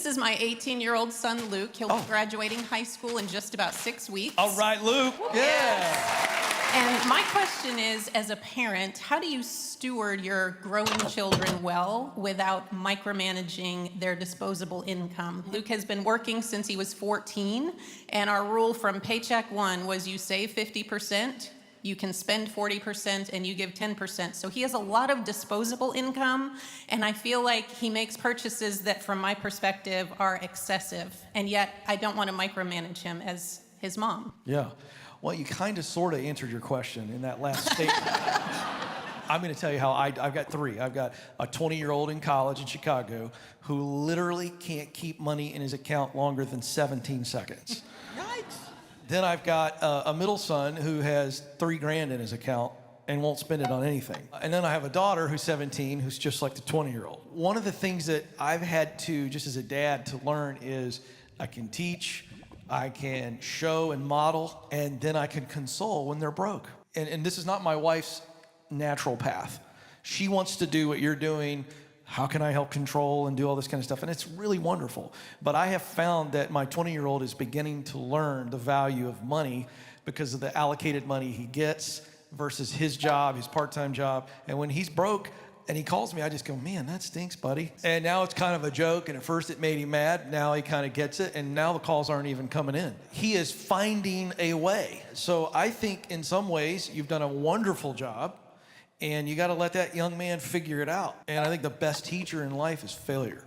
This is my 18-year-old son, Luke. He'll be graduating high school in just about 6 weeks. All right, Luke. Yeah. And my question is, as a parent, how do you steward your growing children well without micromanaging their disposable income? Luke has been working since he was 14, and our rule from paycheck one was you save 50%, you can spend 40%, and you give 10%. So he has a lot of disposable income, and I feel like he makes purchases that, from my perspective, are excessive. And yet, I don't want to micromanage him as his mom. Yeah. Well, you kind of sort of answered your question in that last statement. I'm going to tell you how I've got three. I've got a 20-year-old in college in Chicago who literally can't keep money in his account longer than 17 seconds. Then I've got a middle son who has $3,000 in his account and won't spend it on anything. And then I have a daughter who's 17 who's just like the 20-year-old. One of the things that I've had to, just as a dad, to learn is I can teach, I can show and model, and then I can console when they're broke. And this is not my wife's natural path. She wants to do what you're doing. How can I help control and do all this kind of stuff? And it's really wonderful. But I have found that my 20-year-old is beginning to learn the value of money because of the allocated money he gets versus his job, his part-time job. And when he's broke and he calls me, I just go, man, that stinks, buddy. And now it's kind of a joke. And at first it made him mad. Now he kind of gets it. And now the calls aren't even coming in. He is finding a way. So I think in some ways you've done a wonderful job. And you got to let that young man figure it out. And I think the best teacher in life is failure.